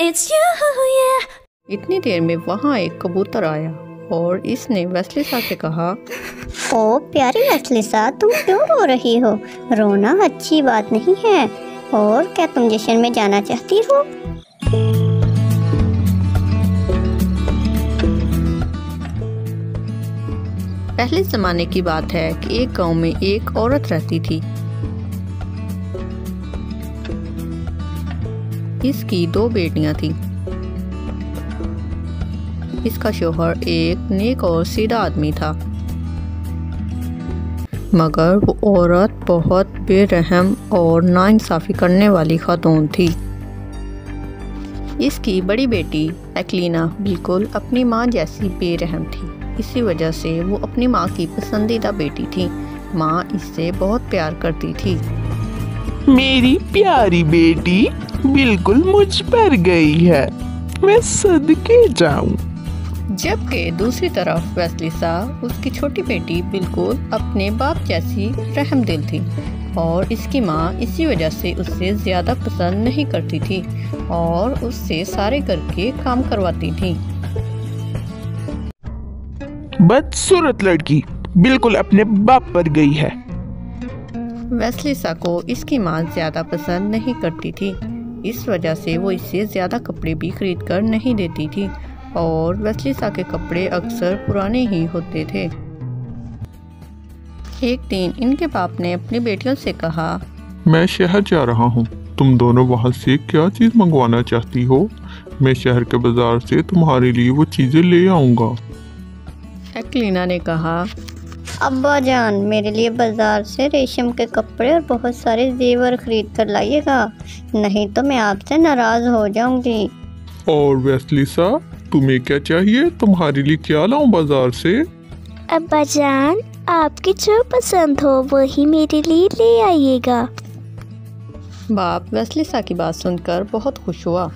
It's you, yeah. इतनी देर में वहाँ एक कबूतर आया और इसने वेस्लिसा से कहा, ओ प्यारी वेस्लिसा, तुम क्यों रो रही हो? रोना अच्छी बात नहीं है। और क्या तुम जश्न में जाना चाहती हो? पहले ज़माने की बात है कि एक गांव में एक औरत रहती थी। इसकी 2 बेटियां थीं। इसका शौहर एक नेक और सीधा आदमी था, मगर वो औरत बहुत बेरहम और नाइंसाफ़ी करने वाली खातून थी। इसकी बड़ी बेटी एक्लीना बिल्कुल अपनी माँ जैसी बेरहम थी। इसी वजह से वो अपनी माँ की पसंदीदा बेटी थी। माँ इससे बहुत प्यार करती थी। मेरी प्यारी बेटी बिल्कुल मुझ पर गई है, मैं सदके जाऊं। जबकि दूसरी तरफ वेस्लिसा, उसकी छोटी बेटी, बिल्कुल अपने बाप जैसी रहमदिल थी और इसकी माँ इसी वजह से उससे ज़्यादा पसंद नहीं करती थी और उससे सारे घर के काम करवाती थी। बदसूरत लड़की बिल्कुल अपने बाप पर गई है। वेस्लिसा को इसकी माँ ज़्यादा पसंद नहीं करती थी। इस वजह से वो इससे ज़्यादा कपड़े भी खरीद कर नहीं देती थी और वेस्लिसा के कपड़े अक्सर पुराने ही होते थे। एक दिन इनके बाप ने अपनी बेटियों से कहा, मैं शहर जा रहा हूँ, तुम दोनों वहाँ से क्या चीज़ मंगवाना चाहती हो? मैं शहर के बाजार से तुम्हारे लिए वो चीज़ें ले आऊँगा। एक्लीना ने कहा, अब्बा जान, मेरे लिए बाजार से रेशम के कपड़े और बहुत सारे जेवर खरीद कर लाइएगा, नहीं तो मैं आपसे नाराज हो जाऊंगी। और वेस्लिसा, तुम्हें क्या चाहिए? तुम्हारे लिए क्या लाऊं बाजार से? अब्बा जान, आपकी जो पसंद हो वही मेरे लिए ले आइएगा। बाप वेस्लिसा की बात सुनकर बहुत खुश हुआ।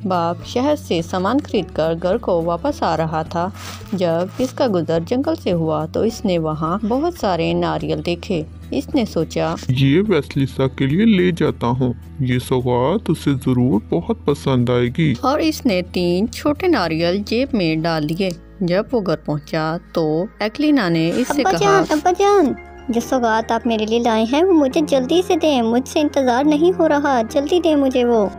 बाप शहर से सामान खरीदकर घर को वापस आ रहा था। जब इसका गुजर जंगल से हुआ तो इसने वहाँ बहुत सारे नारियल देखे। इसने सोचा, ये वेस्लिसा के लिए ले जाता हूँ, ये सौगात उसे जरूर बहुत पसंद आएगी। और इसने 3 छोटे नारियल जेब में डाल लिए। जब वो घर पहुँचा तो एक्लीना ने इससे कहा, अब्बा जान, जो सौगात आप मेरे लिए लाए हैं वो मुझे जल्दी से दें, मुझसे इंतजार नहीं हो रहा, जल्दी दें मुझे वो।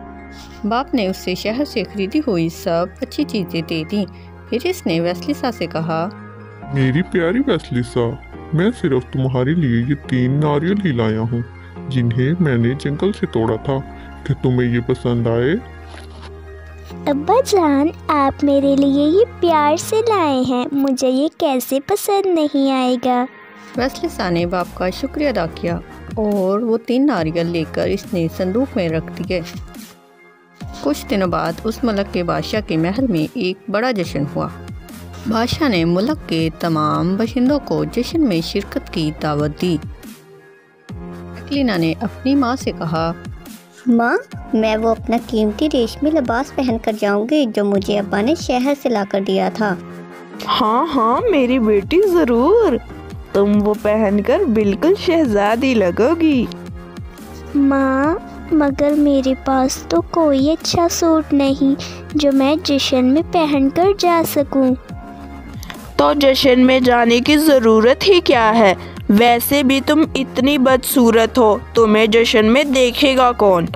बाप ने उससे शहर से खरीदी हुई सब अच्छी चीजें दे दी। फिर इसने वेस्लिसा से कहा, मेरी प्यारी वेस्लिसा, मैं सिर्फ तुम्हारे लिए ये 3 नारियल ही लाया हूँ, जिन्हें मैंने जंगल से तोड़ा था। क्या तुम्हें ये पसंद आए? अब्बा जान, आप मेरे लिए ये प्यार से लाए हैं, मुझे ये कैसे पसंद नहीं आएगा। वेस्लिसा ने बाप का शुक्रिया अदा किया और वो 3 नारियल लेकर इसने संदूक में रख दिए। कुछ दिनों बाद उस मुल्क के बादशाह के महल में एक बड़ा जश्न हुआ। बादशाह ने मुल्क के तमाम बाशिंदों को जश्न में शिरकत की दावत दी। एक्लीना ने अपनी माँ से कहा, माँ, मैं वो अपना कीमती रेशमी लिबास पहन कर जाऊंगी जो मुझे अब्बा ने शहर से ला कर दिया था। हाँ हाँ मेरी बेटी, जरूर, तुम वो पहनकर बिल्कुल शहजादी लगोगी। माँ, मगर मेरे पास तो कोई अच्छा सूट नहीं जो मैं जश्न में पहनकर जा सकूं। तो जश्न में जाने की ज़रूरत ही क्या है? वैसे भी तुम इतनी बदसूरत हो, तुम्हें जश्न में देखेगा कौन?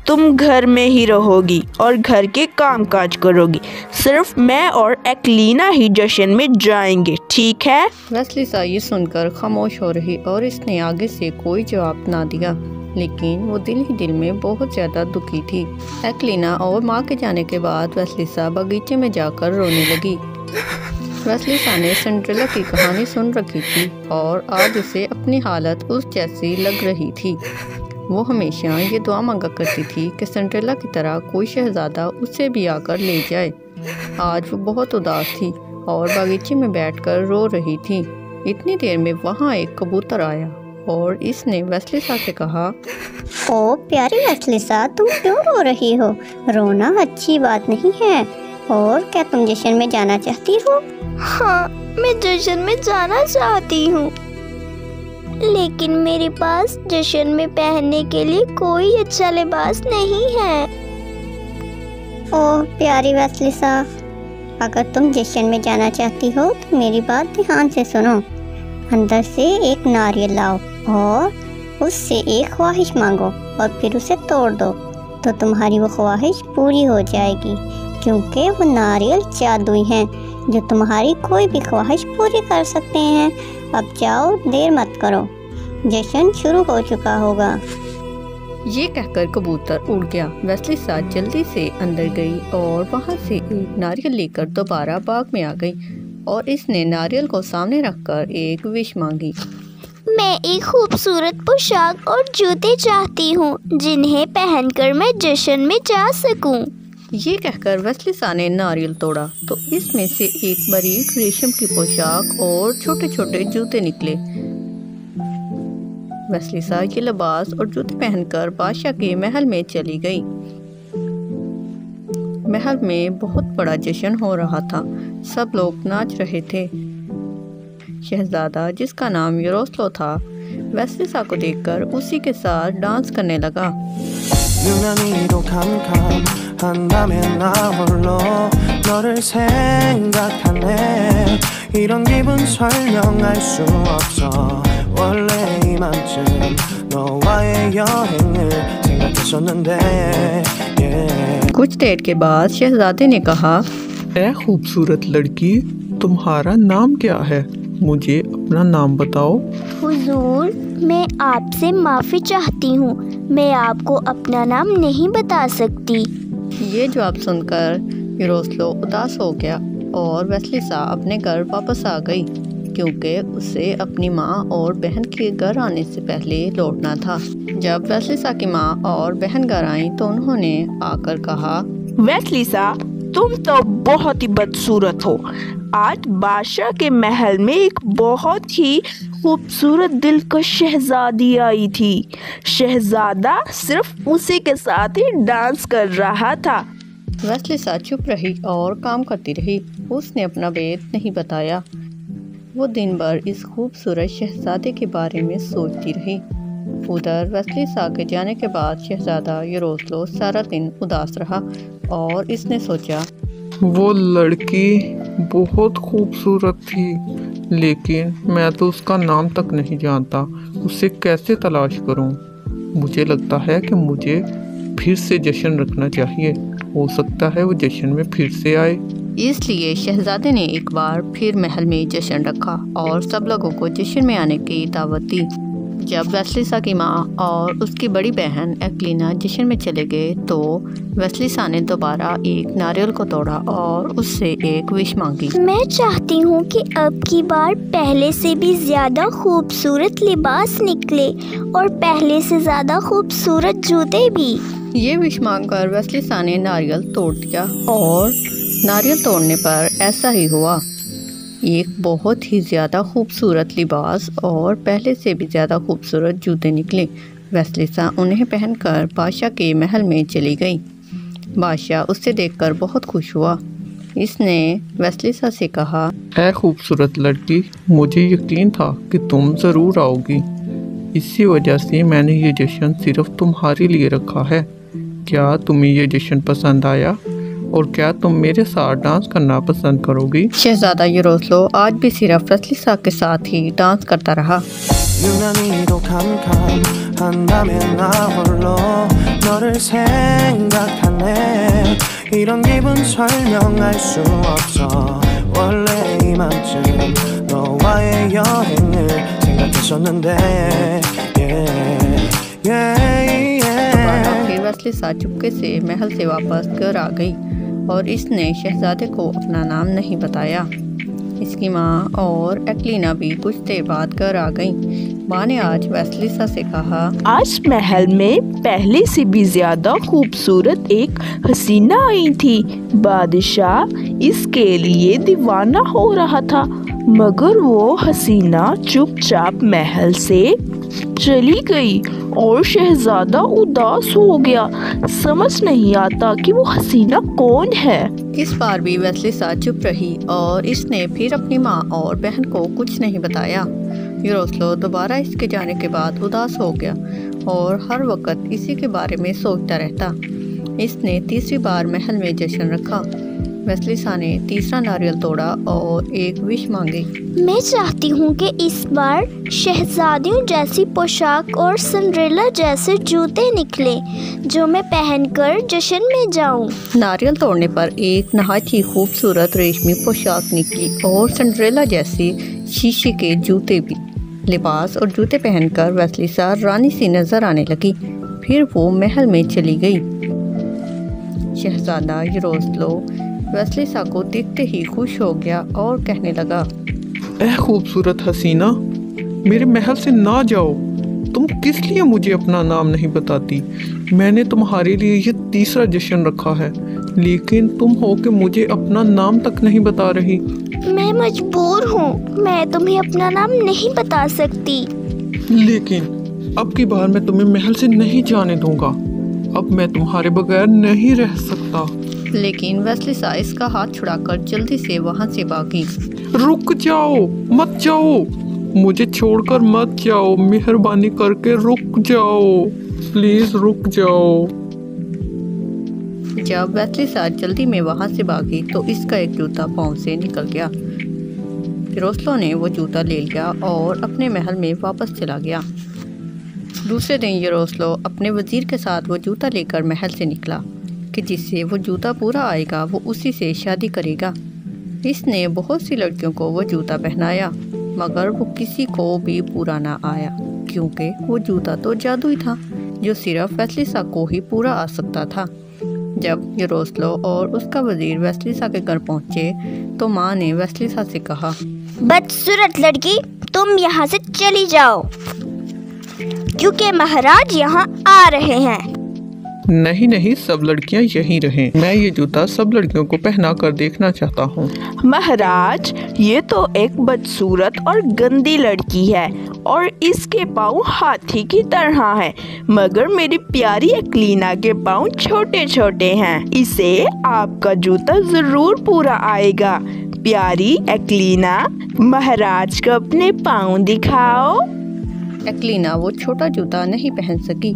तुम घर में ही रहोगी और घर के काम काज करोगी। सिर्फ मैं और एक्लीना ही जश्न में जाएंगे, ठीक है? वेस्लिसा ये सुनकर खामोश हो रही और इसने आगे से कोई जवाब ना दिया, लेकिन वो दिल ही दिल में बहुत ज़्यादा दुखी थी। एक्लीना और माँ के जाने के बाद वेस्लिसा बगीचे में जाकर रोने लगी। वेस्लिसा ने सिंड्रेला की कहानी सुन रखी थी और आज उसे अपनी हालत उस जैसी लग रही थी। वो हमेशा ये दुआ मांगा करती थी कि सिंड्रेला की तरह कोई शहजादा उसे भी आकर ले जाए। आज वो बहुत उदास थी और बगीचे में बैठकर रो रही थी। इतनी देर में वहाँ एक कबूतर आया और इसने वेस्लिसा से कहा, ओ प्यारी वेस्लिसा, तुम क्यों रो रही हो? रोना अच्छी बात नहीं है। और क्या तुम जश्न में जाना चाहती हो? हाँ, मैं जश्न में जाना चाहती हूँ, लेकिन मेरे पास जश्न में पहनने के लिए कोई अच्छा लिबास नहीं है। ओह प्यारी वैसलिसा, अगर तुम जश्न में जाना चाहती हो तो मेरी बात ध्यान से सुनो। अंदर से एक नारियल लाओ और उससे एक ख्वाहिश मांगो और फिर उसे तोड़ दो, तो तुम्हारी वो ख्वाहिश पूरी हो जाएगी, क्योंकि वो नारियल जादुई हैं जो तुम्हारी कोई भी ख्वाहिश पूरी कर सकते हैं। अब जाओ, देर मत करो, जश्न शुरू हो चुका होगा। ये कहकर कबूतर उड़ गया। वैसलिसा जल्दी से अंदर गई और वहाँ से एक नारियल लेकर दोबारा बाग में आ गई और इसने नारियल को सामने रखकर एक विश मांगी। मैं एक खूबसूरत पोशाक और जूते चाहती हूँ जिन्हें पहनकर मैं जश्न में जा सकूँ। ये कहकर वैसलिसा ने नारियल तोड़ा तो इसमें से एक बारीक रेशम की पोशाक और छोटे छोटे जूते निकले। वैसलिसा ये लिबास और जूते पहनकर बादशाह के महल में चली गई। महल में बहुत बड़ा जश्न हो रहा था, सब लोग नाच रहे थे। शहजादा जिसका नाम यूरोस्लो था, वैसलिसा को देखकर उसी के साथ डांस करने लगा। 유난히도 캄캄한다면 나 홀로 너를 생각하네. 이런 기분 설명할 수 없어. 원래 이맘쯤 너와의 여행을 생각했었는데 कुछ देर के बाद शहजादे ने कहा, ए खूबसूरत लड़की, तुम्हारा नाम क्या है? मुझे अपना नाम बताओ। हुजूर, मैं आपसे माफ़ी चाहती हूँ, मैं आपको अपना नाम नहीं बता सकती। ये जवाब सुनकर यूरोस्लो उदास हो गया और वैसलिसा अपने घर वापस आ गई, क्योंकि उसे अपनी माँ और बहन के घर आने से पहले लौटना था। जब वैसलिसा की माँ और बहन घर आई तो उन्होंने आकर कहा, वैसलिसा, तुम तो बहुत ही बदसूरत हो। आज बादशाह के महल में एक बहुत ही खूबसूरत दिलकश शहजादी आई थी। शहजादा सिर्फ उसी के साथ ही डांस कर रहा था। वैसलिसा चुप रही और काम करती रही। उसने अपना भेद नहीं बताया। वो दिन भर इस खूबसूरत शहजादे के बारे में सोचती रही। उधर वैसलिसा के जाने के बाद शहजादा यूरोस्लो सारा दिन उदास रहा और इसने सोचा, वो लड़की बहुत खूबसूरत थी, लेकिन मैं तो उसका नाम तक नहीं जानता। उसे कैसे तलाश करूं? मुझे लगता है कि मुझे फिर से जश्न रखना चाहिए। हो सकता है वो जश्न में फिर से आए। इसलिए शहजादे ने एक बार फिर महल में जश्न रखा और सब लोगों को जश्न में आने की दावत दी। जब वैसलिसा की माँ और उसकी बड़ी बहन एक्लिना जश्न में चले गए तो वैसलिसा ने दोबारा एक नारियल को तोड़ा और उससे एक विश मांगी। मैं चाहती हूँ कि अब की बार पहले से भी ज़्यादा खूबसूरत लिबास निकले और पहले से ज़्यादा खूबसूरत जूते भी। ये विश मांगकर वैसलिसा ने नारियल तोड़ दिया और नारियल तोड़ने पर ऐसा ही हुआ। एक बहुत ही ज़्यादा खूबसूरत लिबास और पहले से भी ज़्यादा खूबसूरत जूते निकले। वैसलिसा उन्हें पहनकर बादशाह के महल में चली गई। बादशाह उससे देखकर बहुत खुश हुआ। इसने वैसलिसा से कहा, ऐ खूबसूरत लड़की, मुझे यकीन था कि तुम ज़रूर आओगी। इसी वजह से मैंने ये जश्न सिर्फ तुम्हारे लिए रखा है। क्या तुम्हें ये जश्न पसंद आया और क्या तुम मेरे साथ डांस करना पसंद करोगी? शहजादा यूरोस्लो आज भी सिर्फ वैसलिसा के साथ ही डांस करता रहा। 유난히도 캄캄한다면 나 홀로 너를 생각하네. 이런 기분 설명할 수 없어. 원래 이맘쯤 너와의 여행을 생각했었는데 फिर वैसलिसा चुपके से महल से वापस घर आ गई और इसने शहजादे को अपना नाम नहीं बताया। इसकी माँ और एक्लिना भी कुछ देर बाद घर आ गई। माँ ने आज वैसलिसा से कहा, आज महल में पहले से भी ज्यादा खूबसूरत एक हसीना आई थी। बादशाह इसके लिए दीवाना हो रहा था, मगर वो हसीना चुपचाप महल से चली गई और शहजादा उदास हो गया। समझ नहीं आता कि वो हसीना कौन है। इस बार भी वैसलिसा चुप रही और इसने फिर अपनी माँ और बहन को कुछ नहीं बताया। यूरोस्लो दोबारा इसके जाने के बाद उदास हो गया और हर वक्त इसी के बारे में सोचता रहता। इसने तीसरी बार महल में जश्न रखा। वेस्लिसा ने तीसरा नारियल तोड़ा और एक विश मांगी। मैं चाहती हूँ कि इस बार शहजादियों जैसी पोशाक और सिंड्रेला जैसे जूते निकले जो मैं पहनकर जश्न में जाऊँ। नारियल तोड़ने पर एक नहायत ही खूबसूरत रेशमी पोशाक निकली और सिंड्रेला जैसे शीशे के जूते भी। लिबास और जूते पहनकर वेस्लिसा रानी सी नजर आने लगी। फिर वो महल में चली गई। शहजादा यरोस्लो वेस्लिसा को देखते ही खुश हो गया और कहने लगा, ऐ खूबसूरत हसीना, मेरे महल से ना जाओ। तुम किस लिए मुझे अपना नाम नहीं बताती? मैंने तुम्हारे लिए ये तीसरा जश्न रखा है, लेकिन तुम हो के मुझे अपना नाम तक नहीं बता रही। मैं मजबूर हूँ, मैं तुम्हें अपना नाम नहीं बता सकती। लेकिन अब की बार मैं तुम्हें महल से नहीं जाने दूंगा। अब मैं तुम्हारे बगैर नहीं रह सकता। लेकिन वेस्लिसा इसका हाथ छुड़ाकर जल्दी से वहां से भागी। रुक जाओ, मत जाओ, मुझे छोड़कर मत जाओ, मेहरबानी करके रुक जाओ, प्लीज रुक जाओ। जब वेस्लिसा जल्दी में वहां से भागी तो इसका एक जूता पाँव से निकल गया। यरोस्लो ने वो जूता ले लिया और अपने महल में वापस चला गया। दूसरे दिन यरोस्लो अपने वजीर के साथ वो जूता लेकर महल से निकला कि जिससे वो जूता पूरा आएगा वो उसी से शादी करेगा। इसने बहुत सी लड़कियों को वो जूता पहनाया, मगर वो किसी को भी पूरा ना आया, क्योंकि वो जूता तो जादुई था जो सिर्फ वेस्लिसा को ही पूरा आ सकता था। जब यरोस्लो और उसका वजीर वेस्लिसा के घर पहुंचे तो माँ ने वेस्लिसा से कहा, बदसूरत लड़की, तुम यहाँ से चली जाओ, क्योंकि महाराज यहाँ आ रहे हैं। नहीं नहीं, सब लड़कियां यहीं रहें। मैं ये जूता सब लड़कियों को पहना कर देखना चाहता हूँ। महाराज, ये तो एक बदसूरत और गंदी लड़की है और इसके पाँव हाथी की तरह हैं, मगर मेरी प्यारी एक्लीना के पाँव छोटे छोटे हैं। इसे आपका जूता जरूर पूरा आएगा। प्यारी एक्लीना, महाराज को अपने पाँव दिखाओ। एक्लीना वो छोटा जूता नहीं पहन सकी।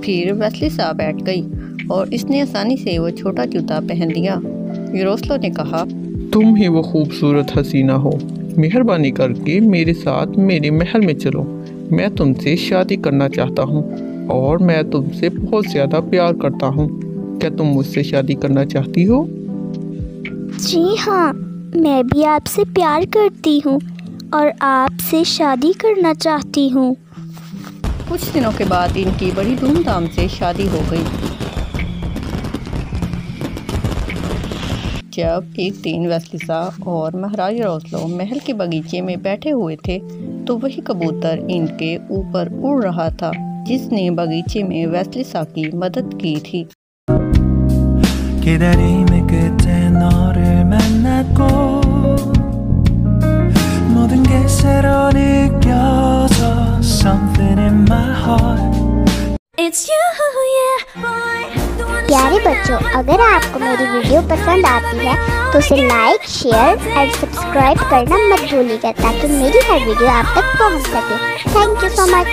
फिर वेस्लिसा बैठ गई और इसने आसानी से वो छोटा जूता पहन लिया। यरोस्लो ने कहा, तुम ही वो खूबसूरत हसीना हो, मेहरबानी करके मेरे साथ मेरे महल में चलो। मैं तुमसे शादी करना चाहता हूँ और मैं तुमसे बहुत ज़्यादा प्यार करता हूँ। क्या तुम मुझसे शादी करना चाहती हो? जी हाँ, मैं भी आपसे प्यार करती हूँ और आपसे शादी करना चाहती हूँ। कुछ दिनों के बाद इनकी बड़ी धूमधाम से शादी हो गई। जब एक दिन वेस्लिसा और महाराज यरोस्लो महल के बगीचे में बैठे हुए थे तो वही कबूतर इनके ऊपर उड़ रहा था जिसने बगीचे में वेस्लिसा की मदद की थी। 기다림의 끝에 너를 만났고 모든 게 새로 느껴져 something in my heart It's you, yeah, boy. प्यारे बच्चों, अगर आपको मेरी वीडियो पसंद आती है तो उसे लाइक, शेयर और सब्सक्राइब करना मत भूलिएगा ताकि मेरी हर वीडियो आप तक पहुंच सके। Thank you so much.